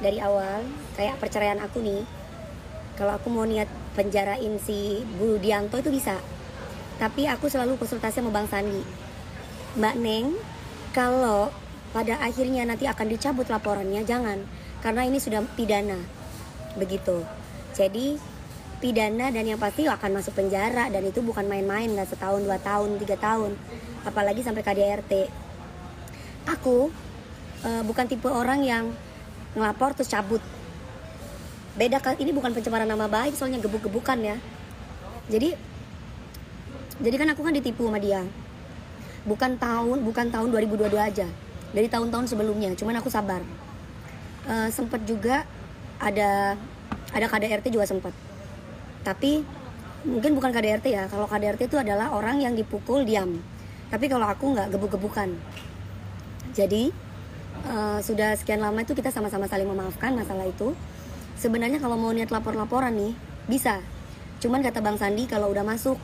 dari awal kayak perceraian aku nih, kalau aku mau niat penjarain si Budianto itu bisa, tapi aku selalu konsultasi sama Bang Sandi. Mbak Neng, kalau pada akhirnya nanti akan dicabut laporannya, jangan, karena ini sudah pidana, begitu. Jadi pidana dan yang pasti akan masuk penjara, dan itu bukan main-main, nggak setahun, 2 tahun, 3 tahun, apalagi sampai KDRT. Aku bukan tipe orang yang ngelapor terus cabut. Beda, ini bukan pencemaran nama baik, soalnya gebuk-gebukan ya. Jadi kan aku kan ditipu sama dia. Bukan tahun 2022 aja, dari tahun-tahun sebelumnya. Cuman aku sabar. Sempet juga ada KDRT juga sempat. Tapi mungkin bukan KDRT ya. Kalau KDRT itu adalah orang yang dipukul diam. Tapi kalau aku nggak, gebuk-gebukan. Jadi sudah sekian lama itu kita sama-sama saling memaafkan masalah itu. Sebenarnya kalau mau niat lapor-laporan nih bisa. Cuman kata Bang Sandi kalau udah masuk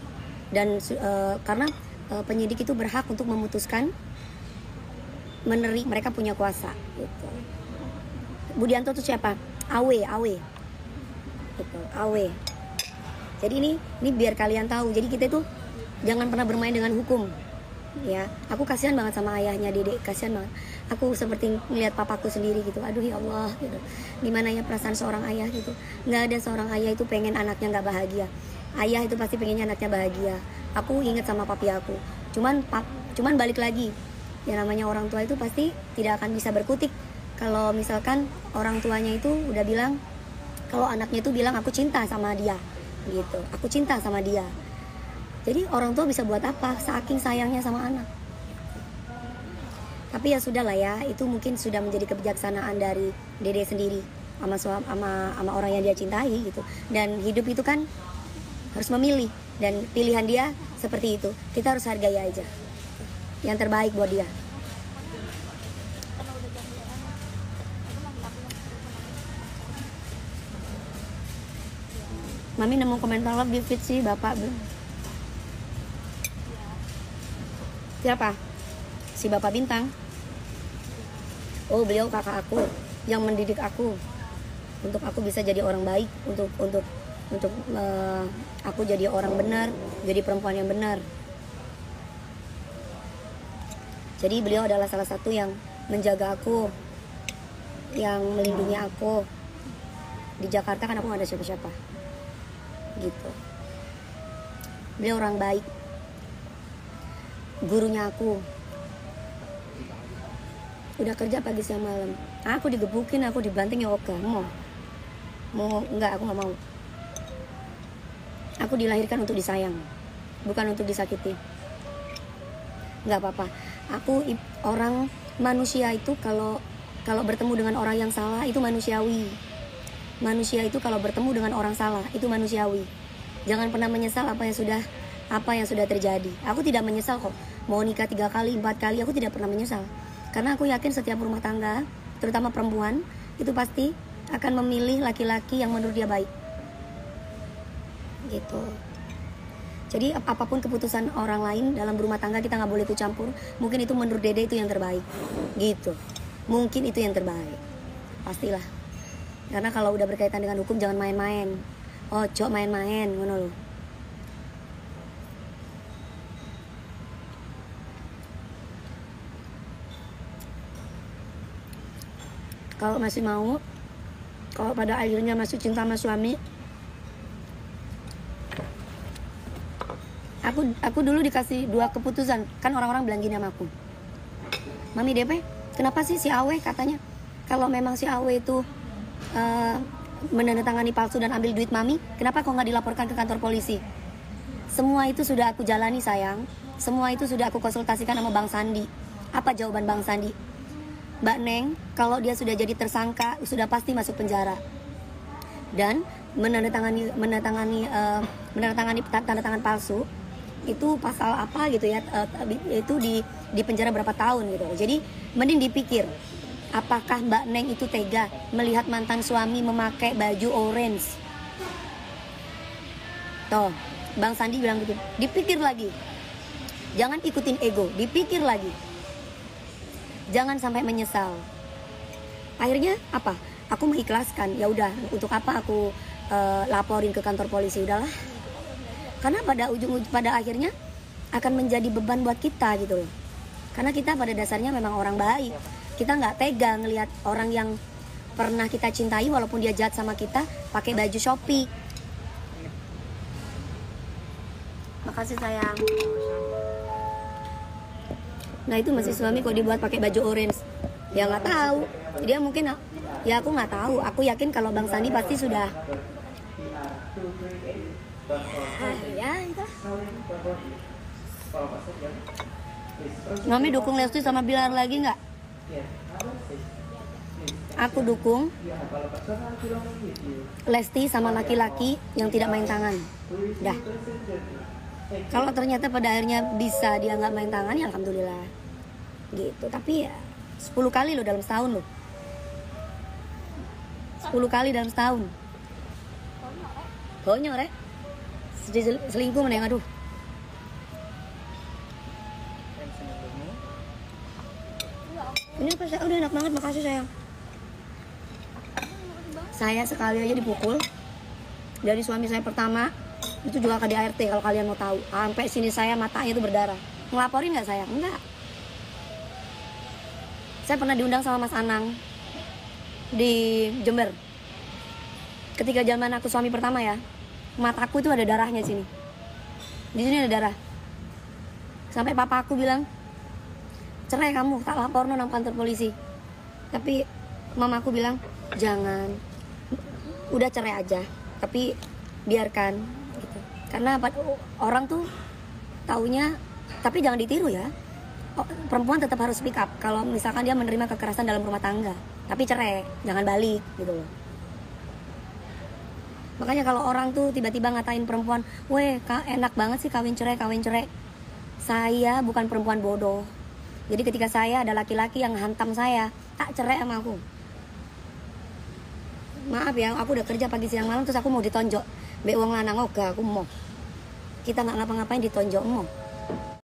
dan karena penyidik itu berhak untuk memutuskan, mereka punya kuasa gitu. Budianto itu siapa? AW gitu, AW. Jadi ini biar kalian tahu. Jadi kita itu jangan pernah bermain dengan hukum ya. Aku kasihan banget sama ayahnya Dede, kasihan banget. Aku seperti ngeliat papaku sendiri gitu. Aduh ya Allah gitu. Gimana ya perasaan seorang ayah gitu. Nggak ada seorang ayah itu pengen anaknya nggak bahagia. Ayah itu pasti pengennya anaknya bahagia. Aku inget sama papi aku. Cuman balik lagi, yang namanya orang tua itu pasti tidak akan bisa berkutik kalau misalkan orang tuanya itu udah bilang, kalau anaknya itu bilang aku cinta sama dia gitu, aku cinta sama dia. Jadi orang tua bisa buat apa saking sayangnya sama anak. Tapi ya sudah lah ya, itu mungkin sudah menjadi kebijaksanaan dari Dede sendiri sama orang yang dia cintai gitu. Dan hidup itu kan harus memilih, dan pilihan dia seperti itu. Kita harus hargai aja yang terbaik buat dia. Mami nemu komentar love di feed sih bapak. Siapa? Si Bapak Bintang. Oh, beliau kakak aku yang mendidik aku untuk aku bisa jadi orang baik, untuk aku jadi orang benar, jadi perempuan yang benar. Jadi beliau adalah salah satu yang menjaga aku, yang melindungi aku. Di Jakarta kan aku gak ada siapa-siapa gitu. Beliau orang baik. Gurunya aku. Udah kerja pagi siang malam. Aku digebukin, aku dibanting ya oke. Mau enggak, aku gak mau. Aku dilahirkan untuk disayang, bukan untuk disakiti. Nggak apa-apa. Aku orang manusia itu kalau bertemu dengan orang yang salah itu manusiawi. Manusia itu kalau bertemu dengan orang salah itu manusiawi. Jangan pernah menyesal apa yang sudah terjadi. Aku tidak menyesal kok. Mau nikah 3 kali, 4 kali, aku tidak pernah menyesal. Karena aku yakin setiap rumah tangga, terutama perempuan, itu pasti akan memilih laki-laki yang menurut dia baik. Gitu. Jadi apapun keputusan orang lain dalam berumah tangga kita nggak boleh ikut campur. Mungkin itu menurut Dede itu yang terbaik. Gitu. Mungkin itu yang terbaik. Pastilah. Karena kalau udah berkaitan dengan hukum jangan main-main. Ojo main-main, ngono lho. Kalau masih mau, kalau pada akhirnya masih cinta sama suami, aku dulu dikasih 2 keputusan. Kan orang-orang bilang gini sama aku, Mami DP, kenapa sih si Awe katanya kalau memang si Awe itu menandatangani palsu dan ambil duit Mami, kenapa kok nggak dilaporkan ke kantor polisi? Semua itu sudah aku jalani sayang. Semua itu sudah aku konsultasikan sama Bang Sandi. Apa jawaban Bang Sandi? Mbak Neng, kalau dia sudah jadi tersangka, sudah pasti masuk penjara. Dan menandatangani tanda tangan palsu itu pasal apa gitu ya, itu di penjara berapa tahun gitu. Jadi mending dipikir, apakah Mbak Neng itu tega melihat mantan suami memakai baju orange? Toh, Bang Sandi bilang gitu. Dipikir lagi. Jangan ikutin ego, dipikir lagi. Jangan sampai menyesal. Akhirnya apa? aku mengikhlaskan. Ya udah, untuk apa aku laporin ke kantor polisi, udahlah. Karena pada akhirnya akan menjadi beban buat kita gitu loh. Karena kita pada dasarnya memang orang baik. Kita nggak tega ngelihat orang yang pernah kita cintai walaupun dia jahat sama kita pakai baju Shopee. Makasih sayang. Nah itu masih suami kok dibuat pakai baju orange. Ya nggak tahu. Dia mungkin ya aku nggak tahu. Aku yakin kalau Bang Sandi pasti sudah. Ya itu. Mami dukung Lesti sama Bilar lagi nggak? Aku dukung Lesti sama laki-laki yang tidak main tangan. Dah. Kalau ternyata pada akhirnya bisa dia nggak main tangan, ya alhamdulillah. Gitu. Tapi ya 10 kali loh dalam setahun loh. 10 kali dalam setahun. Konyol rek. Selingkuh mana yang aduh. Ini apa saya? Udah enak banget, makasih sayang. Saya sekali aja dipukul dari suami saya pertama. Itu juga KDART kalau kalian mau tahu. Sampai sini saya matanya itu berdarah. Ngelaporin nggak sayang? Enggak. Saya pernah diundang sama Mas Anang di Jember. Ketika zaman aku suami pertama ya, mataku itu ada darahnya sini. Di sini ada darah. Sampai papa aku bilang, cerai kamu, tak lapor nona kantor polisi. Tapi mamaku bilang, jangan, udah cerai aja. Tapi biarkan, gitu. Karena orang tuh taunya, tapi jangan ditiru ya. Perempuan tetap harus speak up kalau misalkan dia menerima kekerasan dalam rumah tangga. Tapi cerai, jangan balik, gitu loh. Makanya kalau orang tuh tiba-tiba ngatain perempuan, weh, enak banget sih kawin cerai. Saya bukan perempuan bodoh. Jadi ketika saya ada laki-laki yang hantam saya, tak cerai sama aku. Maaf ya, aku udah kerja pagi siang malam terus aku mau ditonjok. Be wong lanang oga aku mau. Kita nggak ngapa-ngapain ditonjok mau.